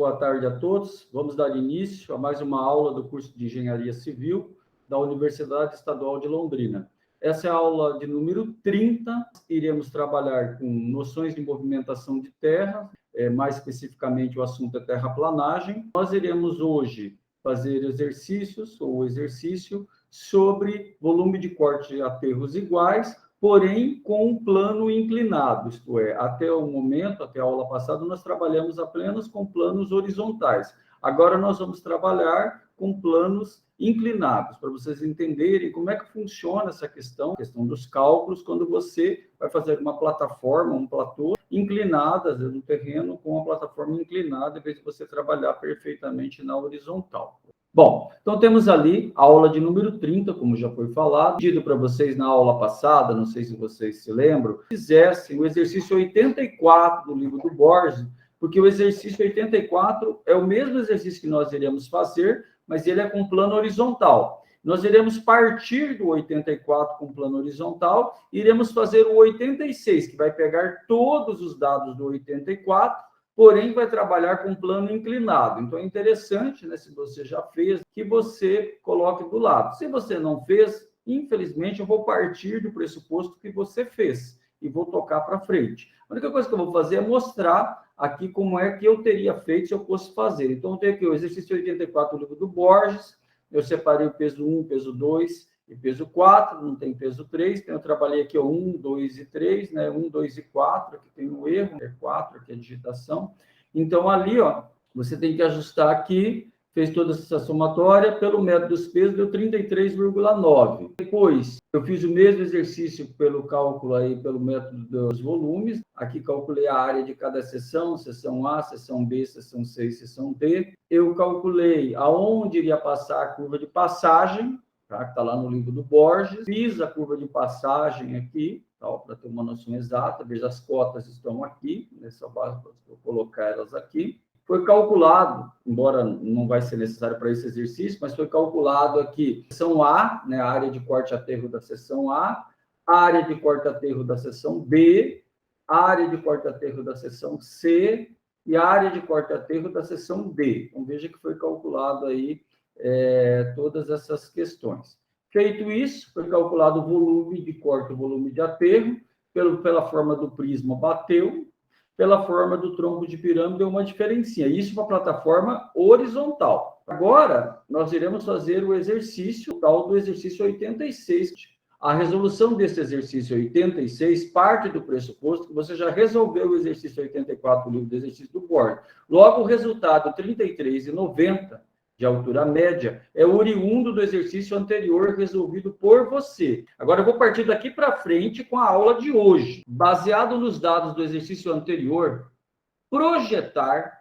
boa tarde a todos. Vamos dar início a mais uma aula do curso de Engenharia Civil da Universidade Estadual de Londrina. Essa é a aula de número 30. Iremos trabalhar com noções de movimentação de terra, mais especificamente o assunto é terraplanagem. Nós iremos hoje fazer exercícios ou exercício sobre volume de corte de aterros iguais, porém com um plano inclinado, isto é, até o momento, até a aula passada, nós trabalhamos apenas com planos horizontais. Agora nós vamos trabalhar com planos inclinados, para vocês entenderem como é que funciona essa questão, a questão dos cálculos, quando você vai fazer uma plataforma, um platô inclinada no terreno, com uma plataforma inclinada, em vez de você trabalhar perfeitamente na horizontal. Bom, então temos ali a aula de número 30, como já foi falado, pedido para vocês na aula passada, não sei se vocês se lembram, fizessem o exercício 84 do livro do Borges, porque o exercício 84 é o mesmo exercício que nós iremos fazer, mas ele é com plano horizontal. Nós iremos partir do 84 com plano horizontal, e iremos fazer o 86, que vai pegar todos os dados do 84, porém vai trabalhar com plano inclinado. Então é interessante, né, se você já fez, que você coloque do lado. Se você não fez, infelizmente eu vou partir do pressuposto que você fez e vou tocar para frente. A única coisa que eu vou fazer é mostrar aqui como é que eu teria feito se eu fosse fazer. Então eu tenho aqui o exercício 84 do livro do Borges, eu separei o peso 1, peso 2 e peso 4, não tem peso 3, então eu trabalhei aqui o 1, 2 e 3, né? 1, 2 e 4, aqui tem um erro, é 4, aqui é a digitação. Então, ali, ó, você tem que ajustar aqui, fez toda essa somatória, pelo método dos pesos, deu 33,9. Depois, eu fiz o mesmo exercício pelo cálculo aí, pelo método dos volumes. Aqui calculei a área de cada seção, seção A, seção B, seção C e seção D. Eu calculei aonde iria passar a curva de passagem, tá? Que está lá no livro do Borges. Fiz a curva de passagem aqui, tá? Para ter uma noção exata. Veja, as cotas estão aqui, nessa base, vou colocar elas aqui. Foi calculado, embora não vai ser necessário para esse exercício, mas foi calculado aqui a seção A, né, a área de corte-aterro da seção A, a área de corte-aterro da seção B, a área de corte-aterro da seção C e a área de corte-aterro da seção D. Então, veja que foi calculado aí todas essas questões. Feito isso, foi calculado o volume de corte, o volume de aterro, pela forma do prisma bateu, pela forma do tronco de pirâmide, deu uma diferencinha. Isso para a plataforma horizontal. Agora, nós iremos fazer o exercício, tal do exercício 86. A resolução desse exercício 86 parte do pressuposto que você já resolveu o exercício 84 do livro do exercício do Borges. Logo, o resultado 33,90 de altura média é oriundo do exercício anterior resolvido por você. Agora eu vou partir daqui para frente com a aula de hoje. Baseado nos dados do exercício anterior, projetar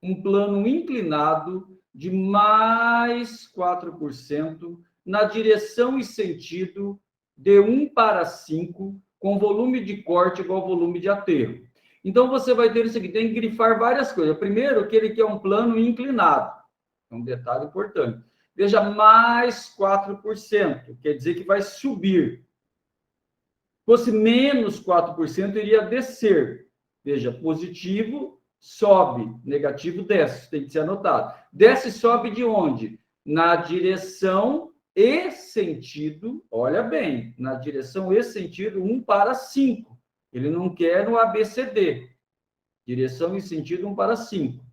um plano inclinado de mais 4% na direção e sentido de 1:5, com volume de corte igual ao volume de aterro. Então você vai ter o seguinte, tem que grifar várias coisas. Primeiro, que ele quer um plano inclinado. É um detalhe importante. Veja, mais 4%, quer dizer que vai subir. Se fosse menos 4%, iria descer. Veja, positivo, sobe, negativo, desce. Tem que ser anotado. Desce e sobe de onde? Na direção e sentido, olha bem, na direção e sentido 1:5. Ele não quer no ABCD. Direção e sentido 1:5.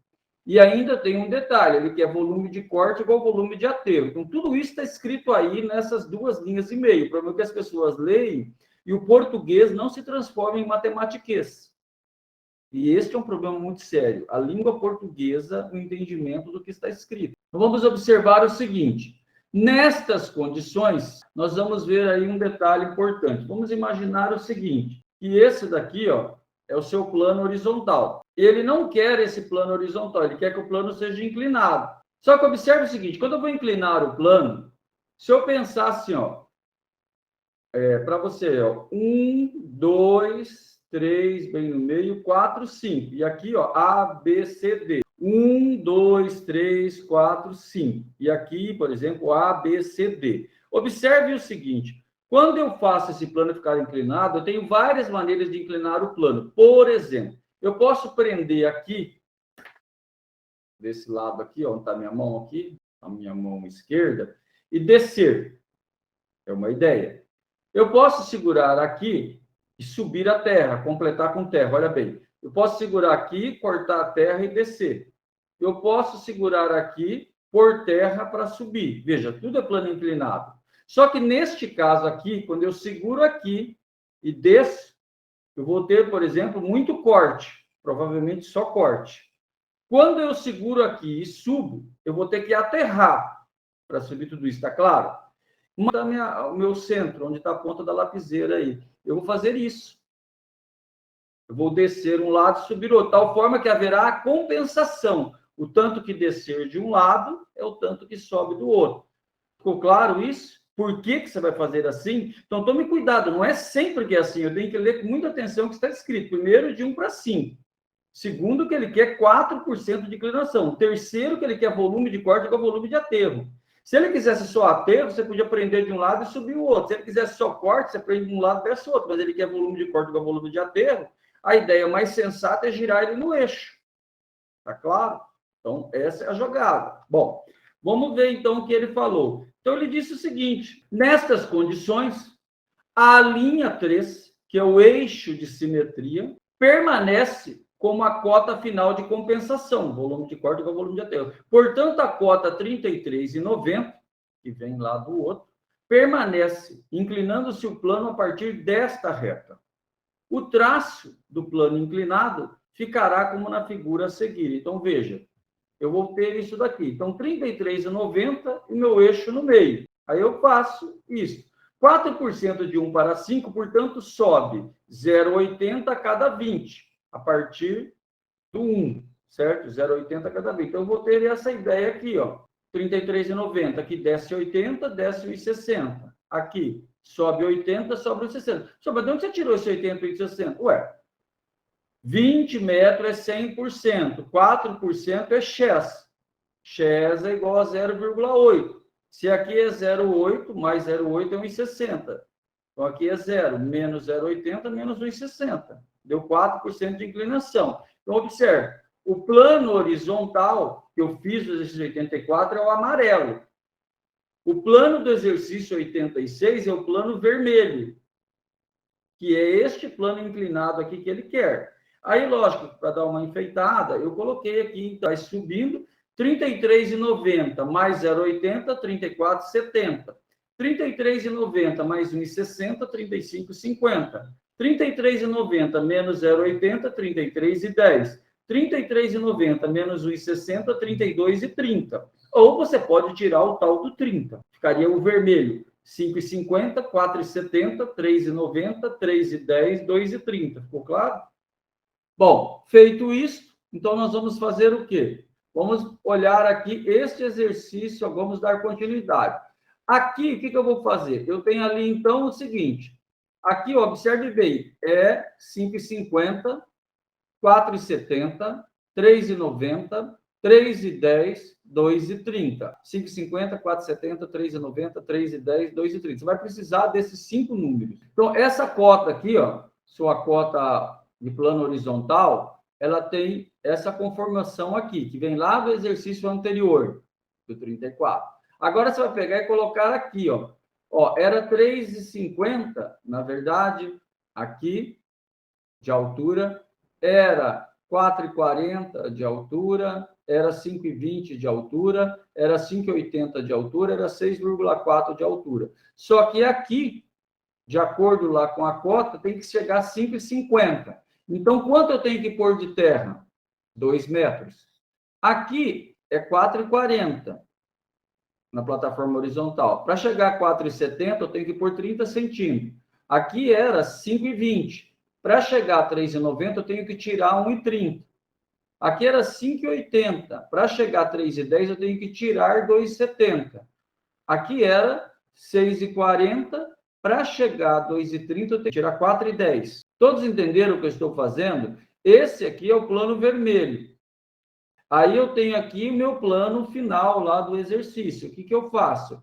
E ainda tem um detalhe, ele quer volume de corte igual volume de aterro. Então, tudo isso está escrito aí nessas 2,5 linhas. O problema é que as pessoas leem e o português não se transforma em matematiquês. E este é um problema muito sério. A língua portuguesa, o entendimento do que está escrito. Então, vamos observar o seguinte. Nestas condições, nós vamos ver aí um detalhe importante. Vamos imaginar o seguinte, que esse daqui, ó, é o seu plano horizontal. Ele não quer esse plano horizontal, ele quer que o plano seja inclinado. Só que observe o seguinte, quando eu vou inclinar o plano, se eu pensar assim, ó, para você, ó, 1, 2, 3, bem no meio, 4, 5. E aqui, ó, A, B, C, D. 1, 2, 3, 4, 5. E aqui, por exemplo, A, B, C, D. Observe o seguinte, quando eu faço esse plano ficar inclinado, eu tenho várias maneiras de inclinar o plano. Por exemplo, eu posso prender aqui desse lado aqui, onde está a minha mão aqui, a minha mão esquerda, e descer. É uma ideia. Eu posso segurar aqui e subir a terra, completar com terra, olha bem. Eu posso segurar aqui, cortar a terra e descer. Eu posso segurar aqui, pôr terra para subir. Veja, tudo é plano inclinado. Só que neste caso aqui, quando eu seguro aqui e desço, eu vou ter, por exemplo, muito corte, provavelmente só corte. Quando eu seguro aqui e subo, eu vou ter que aterrar para subir tudo isso, está claro? O meu centro, onde está a ponta da lapiseira aí. Eu vou fazer isso. Eu vou descer um lado e subir outro, de tal forma que haverá a compensação. O tanto que descer de um lado é o tanto que sobe do outro. Ficou claro isso? Por que você vai fazer assim? Então, tome cuidado, não é sempre que é assim. Eu tenho que ler com muita atenção o que está escrito. Primeiro, de 1 para 5. Segundo, que ele quer 4% de inclinação. Terceiro, que ele quer volume de corte com volume de aterro. Se ele quisesse só aterro, você podia prender de um lado e subir o outro. Se ele quisesse só corte, você prende de um lado e desce o outro. Mas ele quer volume de corte com volume de aterro. A ideia mais sensata é girar ele no eixo. Tá claro? Então, essa é a jogada. Bom, vamos ver então o que ele falou. Então, ele disse o seguinte: nestas condições, a linha 3, que é o eixo de simetria, permanece como a cota final de compensação, volume de corte com volume de aterro. Portanto, a cota 33,90, que vem lá do outro, permanece, inclinando-se o plano a partir desta reta. O traço do plano inclinado ficará como na figura a seguir. Então, veja, eu vou ter isso daqui. Então, 33,90 e meu eixo no meio. Aí eu faço isso. 4% de 1 para 5, portanto, sobe 0,80 a cada 20, a partir do 1, certo? 0,80 a cada 20. Então, eu vou ter essa ideia aqui, ó. 33,90, aqui desce 80, desce 1,60. Aqui, sobe 80, sobe 1,60. Mas de onde você tirou esse 80 e 1,60? Ué, 20 metros é 100%, 4% é Chess. Chess é igual a 0,8. Se aqui é 0,8, mais 0,8 é 1,60. Então, aqui é 0, menos 0,80, menos 1,60. Deu 4% de inclinação. Então, observe, o plano horizontal que eu fiz do exercício 84 é o amarelo. O plano do exercício 86 é o plano vermelho, que é este plano inclinado aqui que ele quer. Aí, lógico, para dar uma enfeitada, eu coloquei aqui, então, vai subindo, 33,90 mais 0,80, 34,70. 33,90 mais 1,60, 35,50. 33,90 menos 0,80, 33,10. 33,90 menos 1,60, 32,30. Ou você pode tirar o tal do 30. Ficaria o vermelho. 5,50, 4,70, 3,90, 3,10, 2,30. Ficou claro? Bom, feito isso, então nós vamos fazer o quê? Vamos olhar aqui este exercício, vamos dar continuidade. Aqui, o que eu vou fazer? Eu tenho ali, então, o seguinte. Aqui, observe bem, é 5,50, 4,70, 3,90, 3,10, 2,30. 5,50, 4,70, 3,90, 3,10, 2,30. Você vai precisar desses 5 números. Então, essa cota aqui, ó, sua cota de plano horizontal, ela tem essa conformação aqui, que vem lá do exercício anterior, do 34. Agora, você vai pegar e colocar aqui, ó. Ó, era 3,50, na verdade, aqui, de altura, era 4,40 de altura, era 5,20 de altura, era 5,80 de altura, era 6,4 de altura. Só que aqui, de acordo lá com a cota, tem que chegar a 5,50. Então, quanto eu tenho que pôr de terra? 2 metros. Aqui é 4,40 na plataforma horizontal. Para chegar a 4,70, eu tenho que pôr 30 centímetros. Aqui era 5,20. Para chegar a 3,90, eu tenho que tirar 1,30. Aqui era 5,80. Para chegar a 3,10, eu tenho que tirar 2,70. Aqui era 6,40. Para chegar a 2,30, eu tenho que tirar 4,10. Todos entenderam o que eu estou fazendo? Esse aqui é o plano vermelho. Aí eu tenho aqui o meu plano final lá do exercício. O que eu faço?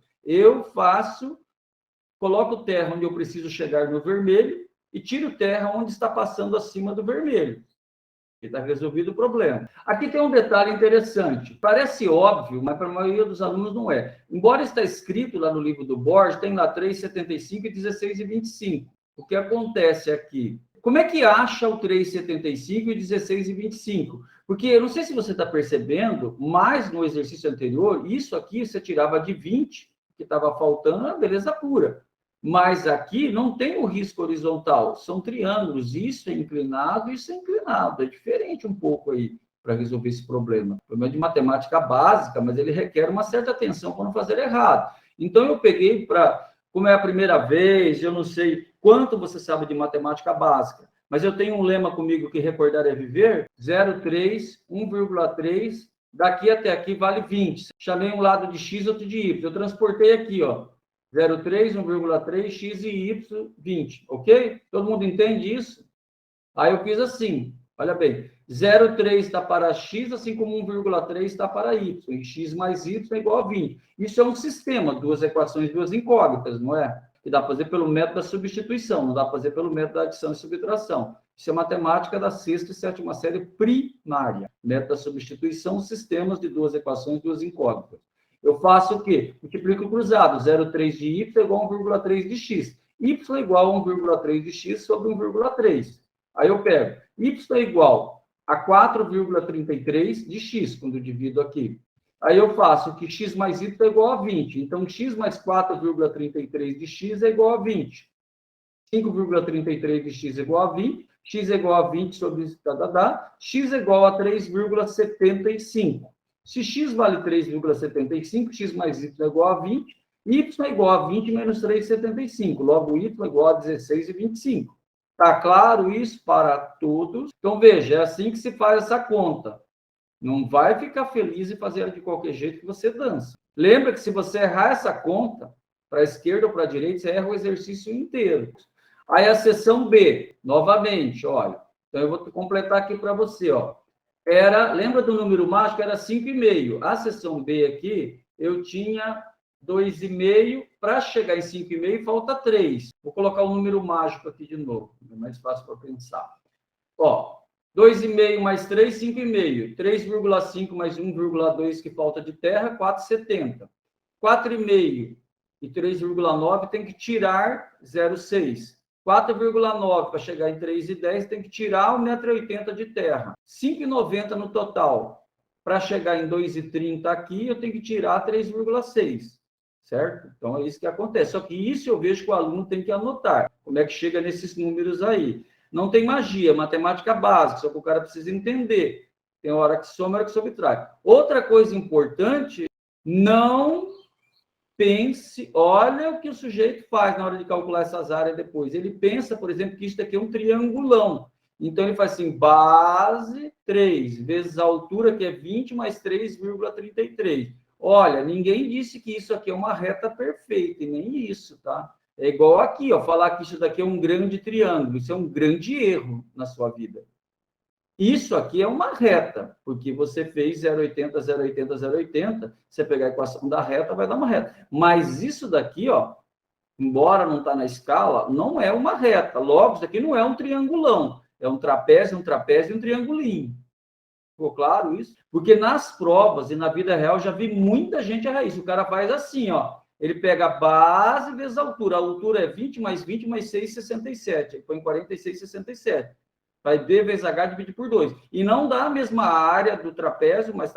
Coloco terra onde eu preciso chegar no vermelho e tiro terra onde está passando acima do vermelho. está resolvido o problema. Aqui tem um detalhe interessante. Parece óbvio, mas para a maioria dos alunos não é. Embora está escrito lá no livro do Borges, tem lá 3,75 e 16,25. O que acontece aqui? Como é que acha o 3,75 e 16,25? Porque eu não sei se você está percebendo, mas no exercício anterior, isso aqui você tirava de 20, que estava faltando, a beleza pura. Mas aqui não tem o risco horizontal, são triângulos, isso é inclinado, isso é inclinado. É diferente um pouco aí para resolver esse problema. Problema de matemática básica, mas ele requer uma certa atenção para não fazer errado. Então, eu peguei para, como é a primeira vez, eu não sei quanto você sabe de matemática básica, mas eu tenho um lema comigo que recordar é viver, 0,3, 1,3, daqui até aqui vale 20. Chamei um lado de x, outro de y. Eu transportei aqui, ó. 0,3, 1,3, x e y, 20, ok? Todo mundo entende isso? Aí eu fiz assim, olha bem, 0,3 está para x, assim como 1,3 está para y, e x mais y é igual a 20. Isso é um sistema, duas equações, duas incógnitas, não é? Que dá para fazer pelo método da substituição, não dá para fazer pelo método da adição e subtração. Isso é matemática da sexta e sétima série primária. Método da substituição, sistemas de duas equações, duas incógnitas. Eu faço o quê? Multiplico o cruzado. 0,3 de y é igual a 1,3 de x. Y é igual a 1,3 de x sobre 1,3. Aí eu pego y é igual a 4,33 de x, quando eu divido aqui. Aí eu faço que x mais y é igual a 20. Então, x mais 4,33 de x é igual a 20. 5,33 de x é igual a 20. X é igual a 20 sobre x é igual a 3,75. Se x vale 3,75, x mais y é igual a 20, y é igual a 20 menos 3,75. Logo, y é igual a 16,25. Está claro isso para todos? Então, veja, é assim que se faz essa conta. Não vai ficar feliz e fazer ela de qualquer jeito que você dança. Lembra que se você errar essa conta, para a esquerda ou para a direita, você erra o exercício inteiro. Aí a seção B, novamente, olha. Então, eu vou completar aqui para você, ó. Lembra do número mágico? Era 5,5. A seção B aqui, eu tinha 2,5. Para chegar em 5,5, falta 3. Vou colocar o número mágico aqui de novo. É mais fácil para pensar. Ó, 2,5 mais 3, 5,5. 3,5 mais 1,2 que falta de terra, 4,70. 4,5 e 3,9 tem que tirar 0,6. 4,9 para chegar em 3,10 tem que tirar 1,80 m de terra. 5,90 no total. Para chegar em 2,30 aqui, eu tenho que tirar 3,6. Certo? Então, é isso que acontece. Só que isso eu vejo que o aluno tem que anotar. Como é que chega nesses números aí? Não tem magia, matemática básica, só que o cara precisa entender. Tem hora que soma, hora que subtrai. Outra coisa importante, não pense, olha o que o sujeito faz na hora de calcular essas áreas depois. Ele pensa, por exemplo, que isso daqui é um triangulão. Então, ele faz assim, base 3, vezes a altura, que é 20, mais 3,33. Olha, ninguém disse que isso aqui é uma reta perfeita, e nem isso, tá? É igual aqui, ó, falar que isso daqui é um grande triângulo. Isso é um grande erro na sua vida. Isso aqui é uma reta, porque você fez 0,80, 0,80, 0,80, você pegar a equação da reta, vai dar uma reta. Mas isso daqui, ó, embora não está na escala, não é uma reta. Logo, isso aqui não é um triangulão. É um trapézio e um triangulinho. Ficou claro isso? Porque nas provas e na vida real, já vi muita gente errar isso. O cara faz assim, ó. Ele pega a base vezes a altura. A altura é 20 mais 6,67. Ele põe 46,67. Vai B vezes H dividir por 2. E não dá a mesma área do trapézio mais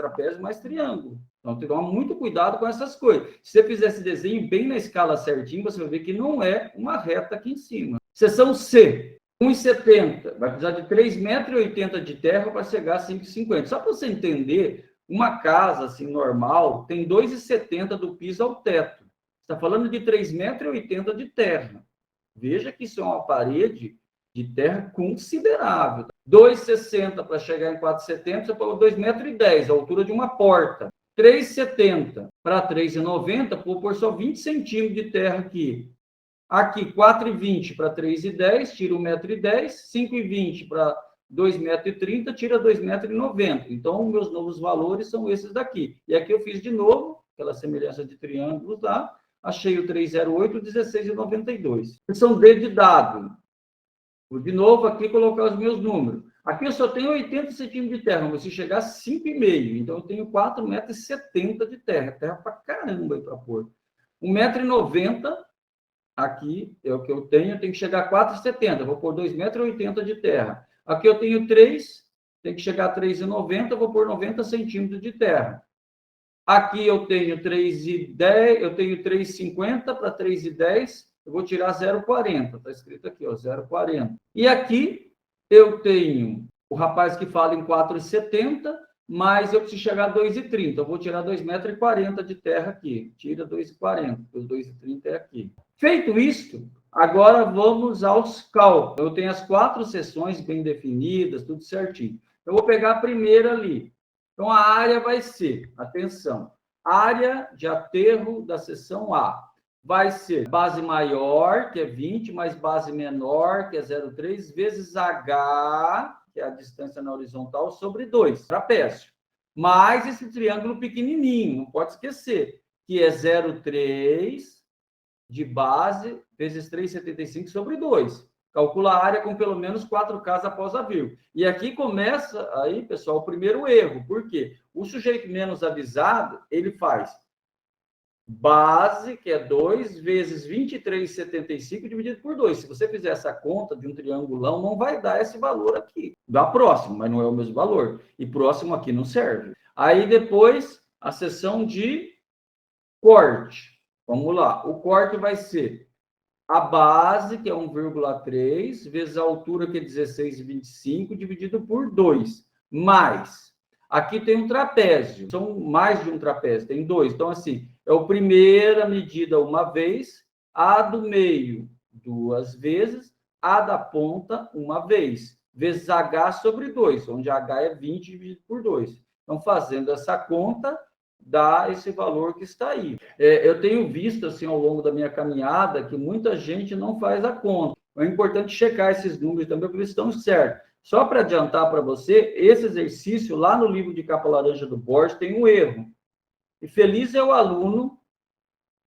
triângulo. Então, tem que tomar muito cuidado com essas coisas. Se você fizer esse desenho bem na escala certinho, você vai ver que não é uma reta aqui em cima. Seção C, 1,70. Vai precisar de 3,80 m de terra para chegar a 5,50. Só para você entender, uma casa assim, normal tem 2,70 do piso ao teto. Você está falando de 3,80 m de terra. Veja que isso é uma parede de terra considerável. 2,60 para chegar em 4,70, você falou 2,10 m, a altura de uma porta. 3,70 para 3,90, vou pôr só 20 centímetros de terra aqui. Aqui, 4,20 para 3,10, tira 1,10 m. 5,20 para 2,30 m, tira 2,90 m. Então, meus novos valores são esses daqui. E aqui eu fiz de novo, aquela semelhança de triângulos lá, achei o 3,08, 16,92. São D de dado. Vou de novo aqui colocar os meus números. Aqui eu só tenho 80 centímetros de terra, mas se chegar a 5,5, então eu tenho 4,70 m de terra. Terra pra caramba aí para pôr. 1,90 m aqui é o que eu tenho que chegar a 4,70. Vou pôr 2,80 m de terra. Aqui eu tenho 3, tem que chegar a 3,90, vou pôr 90 centímetros de terra. Aqui eu tenho 3,10, eu tenho 3,50 para 3,10, eu vou tirar 0,40, está escrito aqui, ó, 0,40. E aqui eu tenho o rapaz que fala em 4,70, mas eu preciso chegar a 2,30, eu vou tirar 2,40 m de terra aqui, tira 2,40, porque os 2,30 é aqui. Feito isto, agora vamos aos cálculos. Eu tenho as 4 seções bem definidas, tudo certinho. Eu vou pegar a primeira ali. Então, a área vai ser, atenção, área de aterro da seção A. Vai ser base maior, que é 20, mais base menor, que é 0,3, vezes H, que é a distância na horizontal, sobre 2, trapézio. Mais esse triângulo pequenininho, não pode esquecer, que é 0,3 de base, vezes 3,75 sobre 2. Calcula a área com pelo menos 4 casas após a vírgula. E aqui começa, aí, pessoal, o primeiro erro. Por quê? O sujeito menos avisado, ele faz base, que é 2, vezes 23,75 dividido por 2. Se você fizer essa conta de um triangulão, não vai dar esse valor aqui. Dá próximo, mas não é o mesmo valor. E próximo aqui não serve. Aí depois, a seção de corte. Vamos lá. O corte vai ser a base, que é 1,3, vezes a altura, que é 16,25, dividido por 2. Mais, aqui tem um trapézio. São mais de um trapézio, tem 2. Então, assim, é a primeira medida uma vez, a do meio 2 vezes, a da ponta uma vez, vezes H sobre 2, onde H é 20 dividido por 2. Então, fazendo essa conta, dá esse valor que está aí. Eu tenho visto, assim, ao longo da minha caminhada, que muita gente não faz a conta. É importante checar esses números também, porque eles estão certos. Só para adiantar para você, esse exercício, lá no livro de capa laranja do Borges, tem um erro. E feliz é o aluno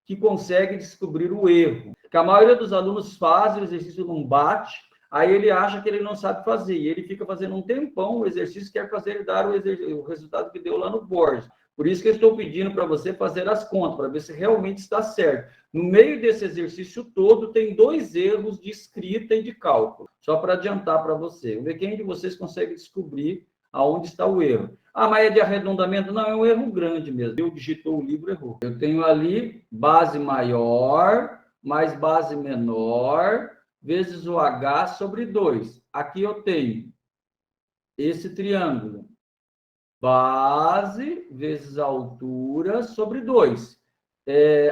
que consegue descobrir o erro. Porque a maioria dos alunos faz o exercício, não bate, aí ele acha que ele não sabe fazer, e ele fica fazendo um tempão o exercício, quer fazer ele dar o resultado que deu lá no Borges. Por isso que eu estou pedindo para você fazer as contas, para ver se realmente está certo. No meio desse exercício todo, tem 2 erros de escrita e de cálculo. Só para adiantar para você. Vamos ver quem de vocês consegue descobrir aonde está o erro. Ah, mas é de arredondamento? Não, é um erro grande mesmo. Eu digitou o livro, errou. Eu tenho ali base maior, mais base menor, vezes o H sobre 2. Aqui eu tenho esse triângulo. Base vezes a altura sobre 2.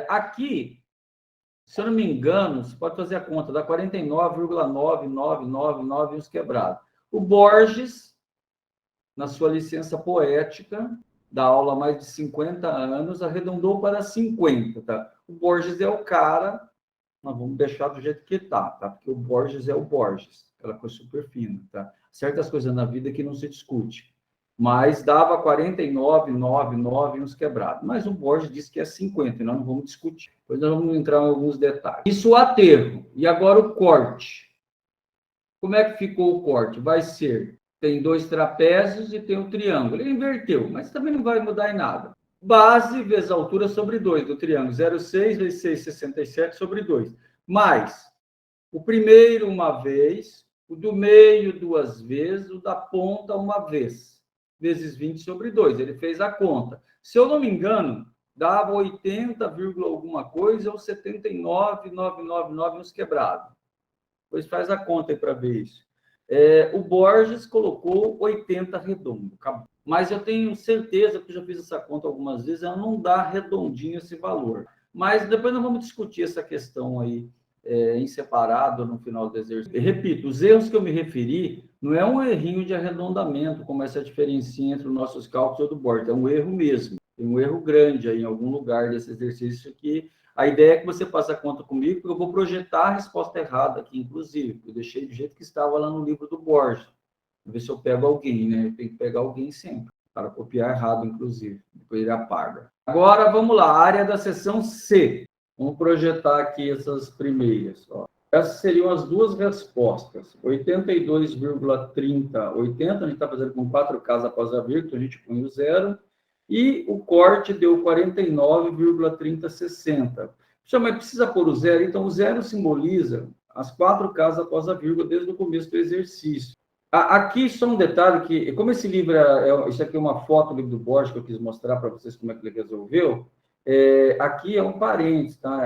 Aqui, se eu não me engano, você pode fazer a conta, dá 49,9999 uns quebrados. O Borges, na sua licença poética, da aula há mais de 50 anos, arredondou para 50, tá? O Borges é o cara, nós vamos deixar do jeito que tá? Porque o Borges é o Borges, aquela coisa super fina, tá? Certas coisas na vida que não se discute. Mas dava 49,999 uns quebrados. Mas o Borges disse que é 50, e nós não vamos discutir. Depois nós vamos entrar em alguns detalhes. Isso o aterro. E agora o corte. Como é que ficou o corte? Vai ser, tem 2 trapézios e tem um triângulo. Ele inverteu, mas também não vai mudar em nada. Base vezes altura sobre 2 do triângulo. 0,6 vezes 6,67 sobre 2. Mais o primeiro uma vez, o do meio 2 vezes, o da ponta uma vez. Vezes 20 sobre 2. Ele fez a conta. Se eu não me engano, dava 80, alguma coisa ou 79,999 uns quebrados. Depois faz a conta aí para ver isso. O Borges colocou 80 redondo. Acabou. Mas eu tenho certeza, que eu já fiz essa conta algumas vezes, ela não dá redondinho esse valor. Mas depois nós vamos discutir essa questão aí em separado no final do exercício. Repito, os erros que eu me referi não é um errinho de arredondamento, como essa diferença entre os nossos cálculos e o do Borges, é um erro mesmo. Tem um erro grande aí em algum lugar desse exercício que a ideia é que você faça a conta comigo, porque eu vou projetar a resposta errada aqui, inclusive. Eu deixei do jeito que estava lá no livro do Borges. Vou ver se eu pego alguém, né? Tem que pegar alguém sempre, para copiar errado, inclusive. Depois ele apaga. Agora, vamos lá, área da seção C. Vamos projetar aqui essas primeiras. Ó. Essas seriam as duas respostas. 82,30, 80, a gente está fazendo com 4 casas após a vírgula, a gente põe o zero. E o corte deu 49,3060. Mas precisa pôr o zero? Então, o zero simboliza as 4 casas após a vírgula desde o começo do exercício. Aqui só um detalhe que, como esse livro, isso aqui é uma foto do livro do Borges que eu quis mostrar para vocês como é que ele resolveu, aqui é um parênteses, tá?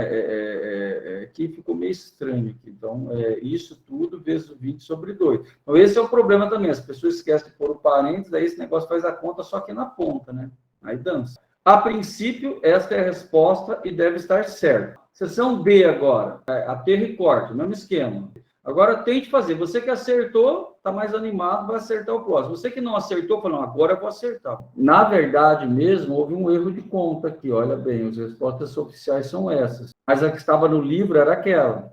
Aqui ficou meio estranho. Aqui. Então, isso tudo vezes 20 sobre 2. Então, esse é o problema também. As pessoas esquecem de pôr o parênteses, aí esse negócio faz a conta só aqui na ponta, né? Aí dança. A princípio, esta é a resposta e deve estar certa. Seção B agora, aterro e corte, mesmo esquema. Agora tente fazer. Você que acertou, está mais animado, vai acertar o próximo. Você que não acertou, falou, agora eu vou acertar. Na verdade mesmo, houve um erro de conta aqui. Olha bem, as respostas oficiais são essas. Mas a que estava no livro era aquela.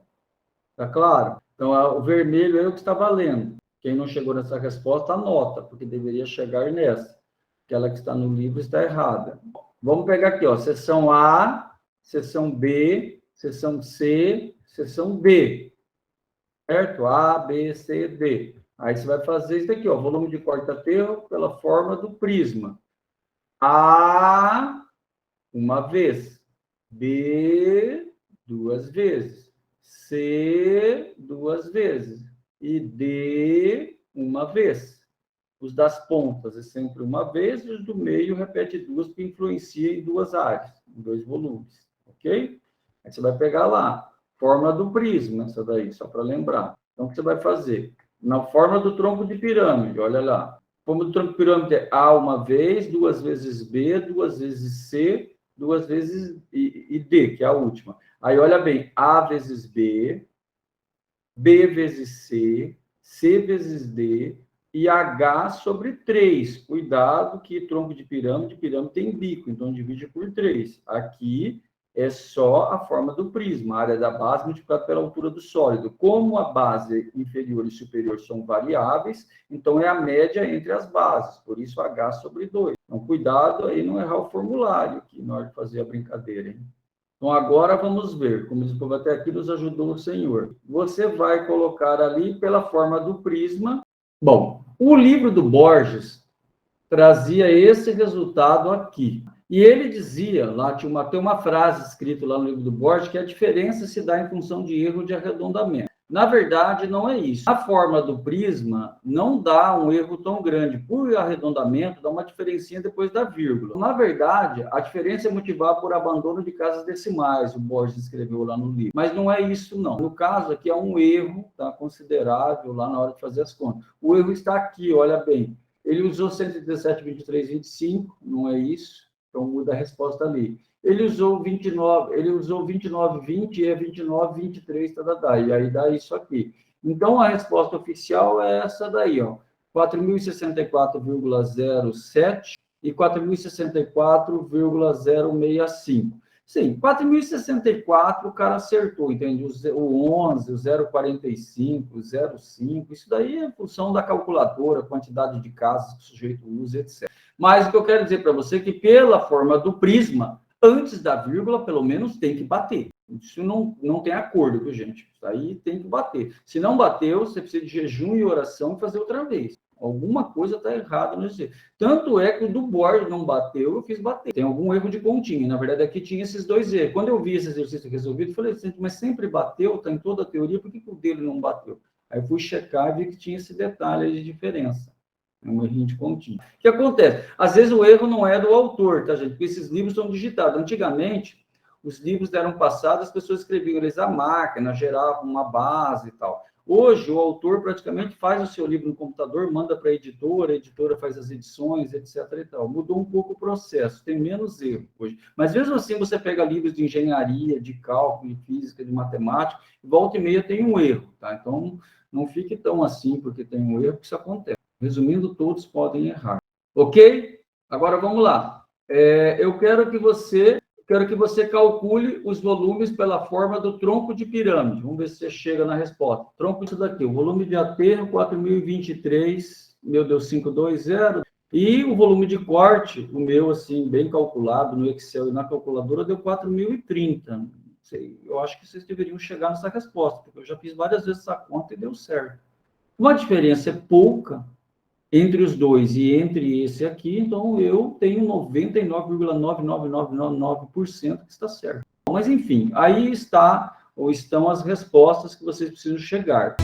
Tá claro? Então, o vermelho é o que está valendo. Quem não chegou nessa resposta, anota, porque deveria chegar nessa. Aquela que está no livro está errada. Vamos pegar aqui, ó, seção A, seção B, seção C, seção D. Certo? A, B, C, D. Aí você vai fazer isso aqui, ó, volume de corta-aterro pela forma do prisma. A, uma vez. B, 2 vezes. C, 2 vezes. E D, uma vez. Os das pontas é sempre uma vez, e os do meio repete 2, que influencia em 2 áreas, em 2 volumes. Ok? Aí você vai pegar lá. Forma do prisma, essa daí, só para lembrar. Então, o que você vai fazer? Na forma do tronco de pirâmide, olha lá. Forma do tronco de pirâmide é A uma vez, 2 vezes B, 2 vezes C, 2 vezes e D, que é a última. Aí, olha bem, A vezes B, B vezes C, C vezes D e H sobre 3. Cuidado que tronco de pirâmide tem bico, então divide por 3. Aqui é só a forma do prisma, a área da base multiplicada pela altura do sólido. Como a base inferior e superior são variáveis, então é a média entre as bases, por isso H sobre 2. Então, cuidado aí não errar o formulário aqui na hora de fazer a brincadeira, hein? Então, agora vamos ver, como diz o povo, até aqui nos ajudou o Senhor. Você vai colocar ali pela forma do prisma. Bom, o livro do Borges trazia esse resultado aqui. E ele dizia, lá tem uma frase escrita lá no livro do Borges, que a diferença se dá em função de erro de arredondamento. Na verdade, não é isso. A forma do prisma não dá um erro tão grande. Por arredondamento, dá uma diferencinha depois da vírgula. Na verdade, a diferença é motivada por abandono de casas decimais, o Borges escreveu lá no livro. Mas não é isso, não. No caso aqui, é um erro considerável lá na hora de fazer as contas. O erro está aqui, olha bem. Ele usou 117, 23, 25, não é isso. Então, muda a resposta ali. Ele usou 29, 20 e é 29, 23, e aí dá isso aqui. Então, a resposta oficial é essa daí, ó, 4.064,07 e 4.064,065. Sim, 4.064 o cara acertou, entende? O 11, o 0,45, o 0,5, isso daí é função da calculadora, quantidade de casas que o sujeito usa, etc. Mas o que eu quero dizer para você é que pela forma do prisma, antes da vírgula, pelo menos tem que bater. Isso não tem acordo, viu, gente? Isso aí tem que bater. Se não bateu, você precisa de jejum e oração e fazer outra vez. Alguma coisa está errada nesse. Tanto é que o do Borges não bateu, eu fiz bater. Tem algum erro de continha. Na verdade, aqui tinha esses 2 erros. Quando eu vi esse exercício resolvido, eu falei, mas sempre bateu, está em toda a teoria, por que o dele não bateu? Aí eu fui checar e vi que tinha esse detalhe de diferença. É um errinho de continha. O que acontece? Às vezes o erro não é do autor, tá, gente? Porque esses livros são digitados. Antigamente, os livros eram passados, as pessoas escreviam eles à máquina, geravam uma base e tal. Hoje, o autor praticamente faz o seu livro no computador, manda para a editora faz as edições, etc. e tal. Mudou um pouco o processo, tem menos erro hoje. Mas mesmo assim, você pega livros de engenharia, de cálculo, de física, de matemática, volta e meia tem um erro, tá? Então, não fique tão assim porque tem um erro, que isso acontece. Resumindo, todos podem errar. Ok? Agora, vamos lá. Eu quero que você calcule os volumes pela forma do tronco de pirâmide. Vamos ver se você chega na resposta. Tronco isso daqui. O volume de aterro, 4.023, meu Deus, 520. E o volume de corte, o meu, assim, bem calculado no Excel e na calculadora, deu 4.030. Eu acho que vocês deveriam chegar nessa resposta, porque eu já fiz várias vezes essa conta e deu certo. Como a diferença é pouca entre os dois e entre esse aqui, então eu tenho 99,99999% que está certo. Mas, enfim, aí estão as respostas que vocês precisam chegar.